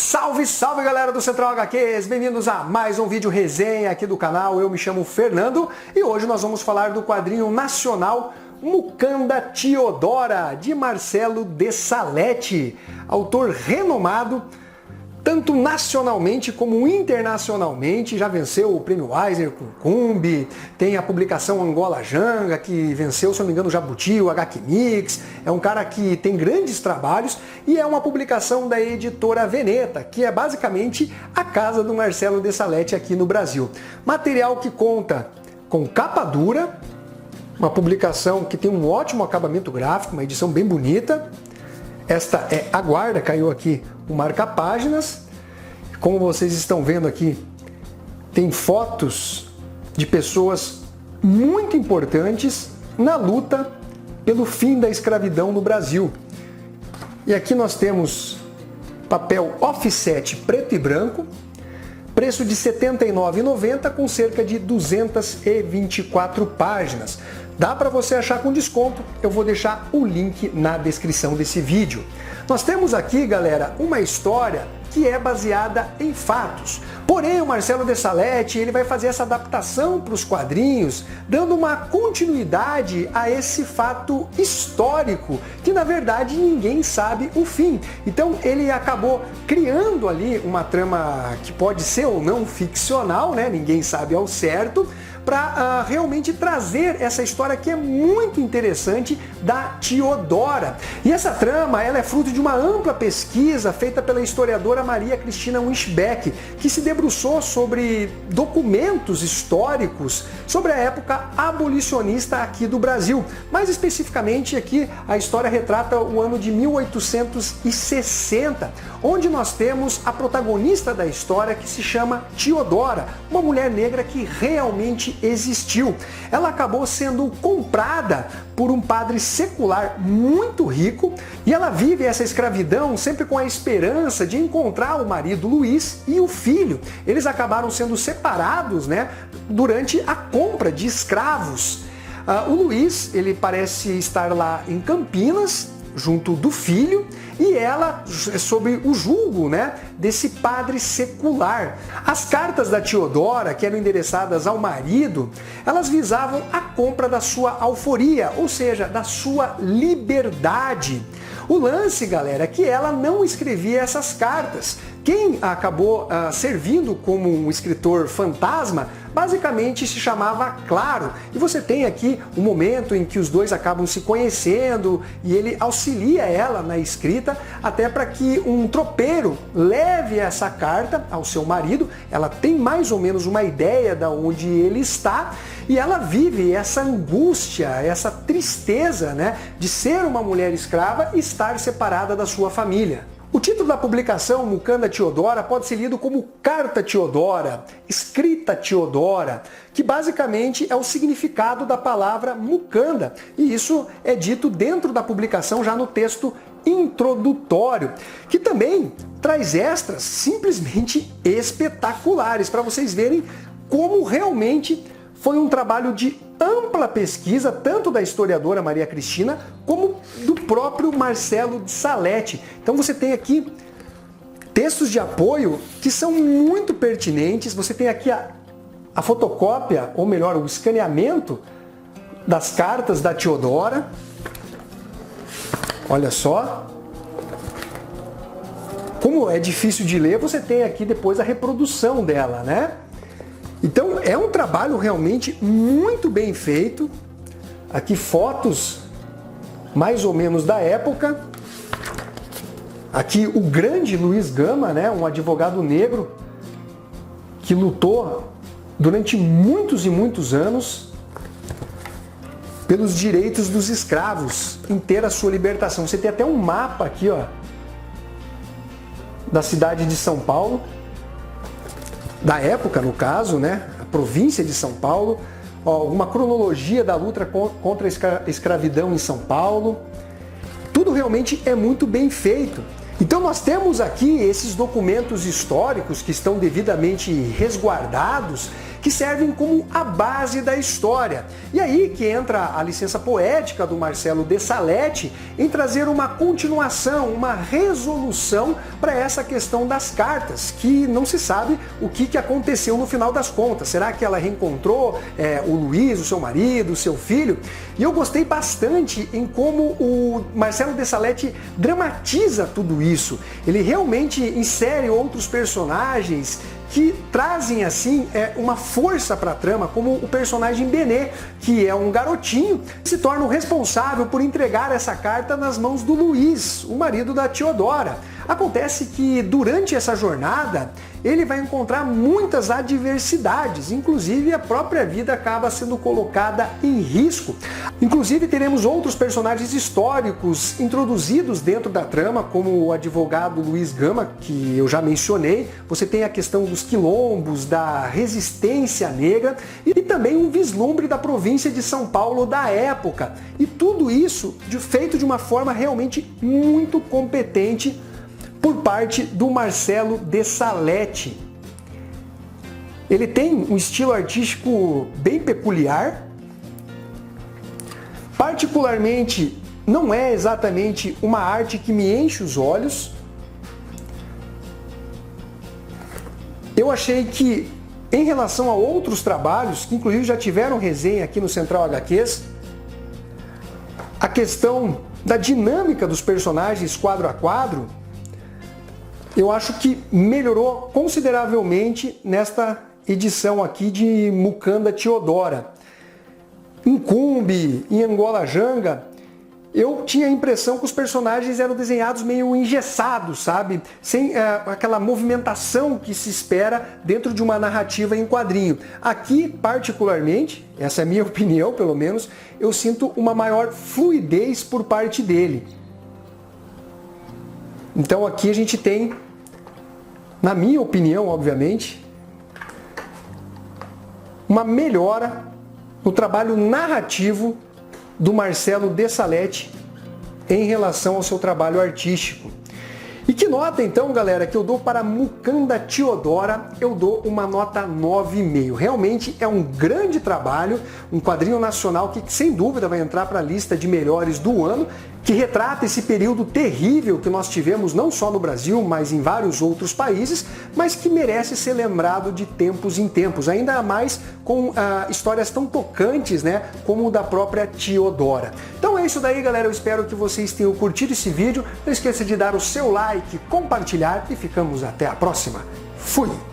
Salve, salve galera do Central HQs, bem-vindos a mais um vídeo resenha aqui do canal. Eu me chamo Fernando e hoje nós vamos falar do quadrinho nacional Mukanda Teodora, de Marcelo de Salete, autor renomado tanto nacionalmente como internacionalmente. Já venceu o Prêmio Eisner com Cumbi, tem a publicação Angola Janga, que venceu, se não me engano, o Jabuti, o HQ Mix. É um cara que tem grandes trabalhos e é uma publicação da editora Veneta, que é basicamente a casa do Marcelo de Salete aqui no Brasil. Material que conta com capa dura, uma publicação que tem um ótimo acabamento gráfico, uma edição bem bonita. Esta é a guarda, caiu aqui o marca-páginas. Como vocês estão vendo aqui, tem fotos de pessoas muito importantes na luta pelo fim da escravidão no Brasil. E aqui nós temos papel offset preto e branco, preço de R$ 79,90 com cerca de 224 páginas. Dá para você achar com desconto, eu vou deixar o link na descrição desse vídeo. Nós temos aqui, galera, uma história que é baseada em fatos. Porém, o Marcelo de Salete, ele vai fazer essa adaptação para os quadrinhos, dando uma continuidade a esse fato histórico, que na verdade ninguém sabe o fim. Então ele acabou criando ali uma trama que pode ser ou não ficcional, né? Ninguém sabe ao certo, para realmente trazer essa história que é muito interessante da Teodora. E essa trama, ela é fruto de uma ampla pesquisa feita pela historiadora Maria Cristina Winchbeck, que se debruçou sobre documentos históricos sobre a época abolicionista aqui do Brasil. Mais especificamente aqui, a história retrata o ano de 1860, onde nós temos a protagonista da história, que se chama Teodora, uma mulher negra que realmente existiu. Ela acabou sendo comprada por um padre secular muito rico e ela vive essa escravidão sempre com a esperança de encontrar o marido Luiz e o filho. Eles acabaram sendo separados, né, durante a compra de escravos. O Luiz, ele parece estar lá em Campinas, junto do filho, e ela sob o julgo, né, desse padre secular. As cartas da Teodora, que eram endereçadas ao marido, elas visavam a compra da sua alforria, ou seja, da sua liberdade. O lance, galera, é que ela não escrevia essas cartas. Quem acabou servindo como um escritor fantasma, basicamente se chamava Claro. E você tem aqui um momento em que os dois acabam se conhecendo e ele auxilia ela na escrita, até para que um tropeiro leve essa carta ao seu marido. Ela tem mais ou menos uma ideia de onde ele está e ela vive essa angústia, essa tristeza, né, de ser uma mulher escrava e estar separada da sua família. O título da publicação, Mukanda Teodora, pode ser lido como Carta Teodora, Escrita Teodora, que basicamente é o significado da palavra Mukanda. E isso é dito dentro da publicação, já no texto introdutório, que também traz extras simplesmente espetaculares, para vocês verem como realmente foi um trabalho de ampla pesquisa, tanto da historiadora Maria Cristina, como do próprio Marcelo de Salete. Então você tem aqui textos de apoio que são muito pertinentes. Você tem aqui a fotocópia, ou melhor, o escaneamento das cartas da Teodora. Olha só. Como é difícil de ler, você tem aqui depois a reprodução dela, né? Então é um trabalho realmente muito bem feito. Aqui fotos mais ou menos da época. Aqui o grande Luiz Gama, né, um advogado negro que lutou durante muitos e muitos anos pelos direitos dos escravos, em ter a sua libertação. Você tem até um mapa aqui, ó, da cidade de São Paulo, da época, no caso, né, a província de São Paulo, ó, uma cronologia da luta contra a escravidão em São Paulo. Tudo realmente é muito bem feito. Então nós temos aqui esses documentos históricos que estão devidamente resguardados, que servem como a base da história. E aí que entra a licença poética do Marcelo de Salete em trazer uma continuação, uma resolução para essa questão das cartas, que não se sabe o que aconteceu no final das contas. Será que ela reencontrou o Luiz, o seu marido, o seu filho? E eu gostei bastante em como o Marcelo de Salete dramatiza tudo isso. Ele realmente insere outros personagens que trazem assim uma força para a trama, como o personagem Benê, que é um garotinho que se torna o responsável por entregar essa carta nas mãos do Luiz, o marido da Teodora. Acontece que durante essa jornada ele vai encontrar muitas adversidades, inclusive a própria vida acaba sendo colocada em risco. Inclusive teremos outros personagens históricos introduzidos dentro da trama, como o advogado Luiz Gama, que eu já mencionei. Você tem a questão dos quilombos, da resistência negra e também um vislumbre da província de São Paulo da época. E tudo isso feito de uma forma realmente muito competente por parte do Marcelo de Salete. Ele tem um estilo artístico bem peculiar. Particularmente, não é exatamente uma arte que me enche os olhos. Eu achei que, em relação a outros trabalhos, que inclusive já tiveram resenha aqui no Central HQs, a questão da dinâmica dos personagens quadro a quadro, eu acho que melhorou consideravelmente nesta edição aqui de Mukanda Teodora. Em Cumbi, em Angola Janga, eu tinha a impressão que os personagens eram desenhados meio engessados, sabe? Sem aquela movimentação que se espera dentro de uma narrativa em quadrinho. Aqui, particularmente, essa é a minha opinião pelo menos, eu sinto uma maior fluidez por parte dele. Então aqui a gente tem, na minha opinião, obviamente, uma melhora no trabalho narrativo do Marcelo de Salete em relação ao seu trabalho artístico. E que nota então, galera, que eu dou para Mukanda Teodora? Eu dou uma nota 9,5. Realmente é um grande trabalho, um quadrinho nacional que sem dúvida vai entrar para a lista de melhores do ano, que retrata esse período terrível que nós tivemos não só no Brasil, mas em vários outros países, mas que merece ser lembrado de tempos em tempos, ainda mais com histórias tão tocantes, né, como o da própria Teodora. Então é isso daí, galera, eu espero que vocês tenham curtido esse vídeo, não esqueça de dar o seu like, compartilhar e ficamos até a próxima. Fui!